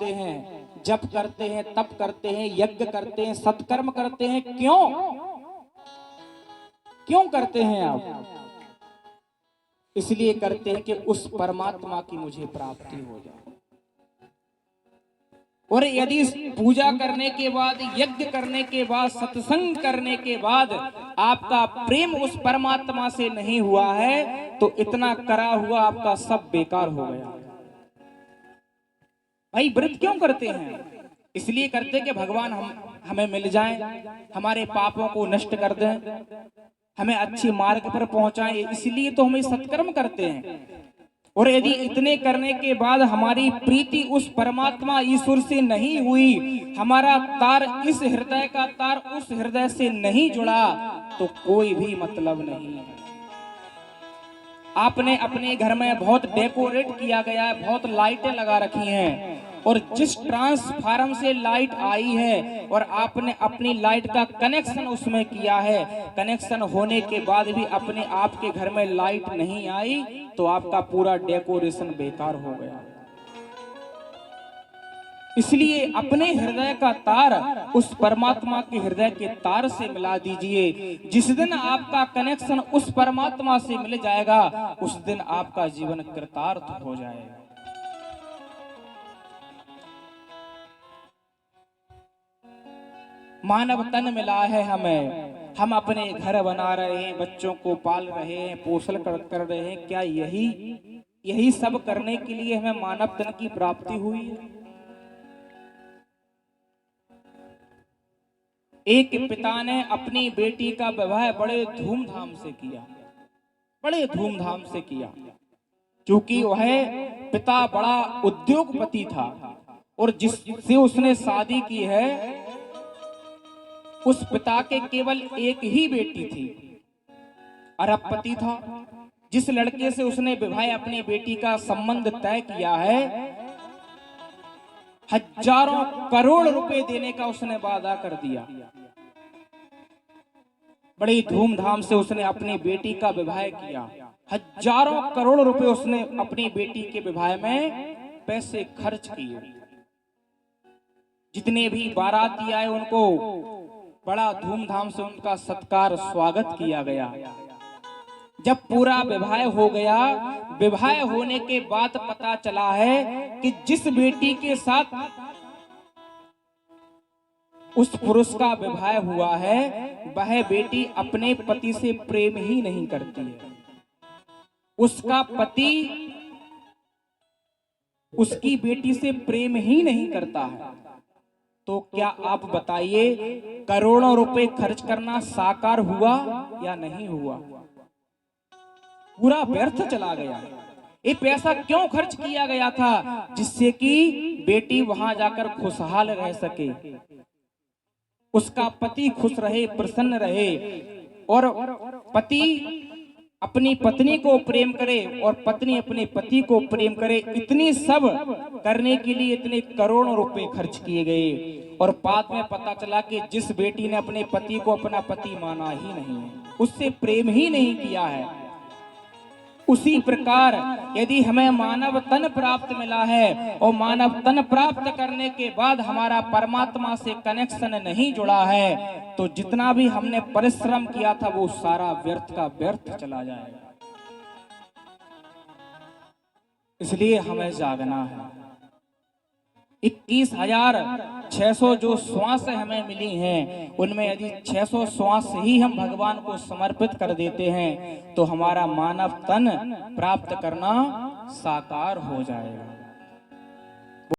हैं, जप करते हैं, तप करते हैं, यज्ञ करते हैं, सत्कर्म करते हैं, क्यों क्यों करते हैं आप? इसलिए करते हैं कि उस परमात्मा की मुझे प्राप्ति हो जाए। और यदि पूजा करने के बाद, यज्ञ करने के बाद, सत्संग करने के बाद आपका प्रेम उस परमात्मा से नहीं हुआ है तो इतना करा हुआ आपका सब बेकार हो गया। भाई व्रत क्यों करते हैं? इसलिए करते कि भगवान हमें मिल जाएं, हमारे पापों को नष्ट कर दें, हमें अच्छे मार्ग पर पहुंचाएं, इसलिए तो हम सत्कर्म करते हैं। और यदि इतने करने के बाद हमारी प्रीति उस परमात्मा ईश्वर से नहीं हुई, हमारा तार इस हृदय का तार उस हृदय से नहीं जुड़ा, तो कोई भी मतलब नहीं है। आपने अपने घर में बहुत डेकोरेट किया गया है, बहुत लाइटें लगा रखी हैं, और जिस ट्रांसफार्मर से लाइट आई है और आपने अपनी लाइट का कनेक्शन उसमें किया है, कनेक्शन होने के बाद भी अपने आपके घर में लाइट नहीं आई तो आपका पूरा डेकोरेशन बेकार हो गया। इसलिए अपने हृदय का तार उस परमात्मा के हृदय के तार से मिला दीजिए। जिस दिन आपका कनेक्शन उस परमात्मा से मिल जाएगा उस दिन आपका जीवन कृतार्थ हो जाएगा। मानव तन मिला है हमें, हम अपने घर बना रहे हैं, बच्चों को पाल रहे हैं, पोषण कर रहे हैं, क्या यही सब करने के लिए हमें मानव तन की प्राप्ति हुई है? एक पिता ने अपनी बेटी का विवाह बड़े धूमधाम से किया, बड़े धूमधाम से किया, क्योंकि वह पिता बड़ा उद्योगपति था और जिससे उसने शादी की है उस पिता के केवल एक ही बेटी थी, अरबपति था। जिस लड़के से उसने विवाह अपनी बेटी का संबंध तय किया है, हजारों करोड़ रुपए देने का उसने वादा कर दिया। बड़ी धूमधाम से उसने अपनी बेटी का विवाह किया, हजारों करोड़ रुपए उसने अपनी बेटी के विवाह में पैसे खर्च किए। जितने भी बाराती आए उनको बड़ा धूमधाम से उनका सत्कार स्वागत किया गया। जब पूरा विवाह हो गया, विवाह होने के बाद पता चला है कि जिस बेटी के साथ उस पुरुष का विवाह हुआ है वह बेटी अपने पति से प्रेम ही नहीं करती है। उसका पति उसकी बेटी से प्रेम ही नहीं करता है। तो क्या आप बताइए, करोड़ों रुपए खर्च करना साकार हुआ या नहीं हुआ? पूरा व्यर्थ चला गया। ये पैसा क्यों खर्च किया गया था? जिससे कि बेटी वहां जाकर खुशहाल रह सके, उसका पति खुश रहे, प्रसन्न रहे, और पति अपनी पत्नी को प्रेम करे और पत्नी अपने पति को प्रेम करे। इतनी सब करने के लिए इतने करोड़ों रुपए खर्च किए गए और बाद में पता चला कि जिस बेटी ने अपने पति को अपना पति माना ही नहीं है, उससे प्रेम ही नहीं किया है। उसी प्रकार यदि हमें मानव तन प्राप्त मिला है और मानव तन प्राप्त करने के बाद हमारा परमात्मा से कनेक्शन नहीं जुड़ा है तो जितना भी हमने परिश्रम किया था वो सारा व्यर्थ का व्यर्थ चला जाएगा। इसलिए हमें जागना है। 21,600 जो श्वास हमें मिली हैं उनमें यदि 600 श्वास ही हम भगवान को समर्पित कर देते हैं तो हमारा मानव तन प्राप्त करना साकार हो जाएगा।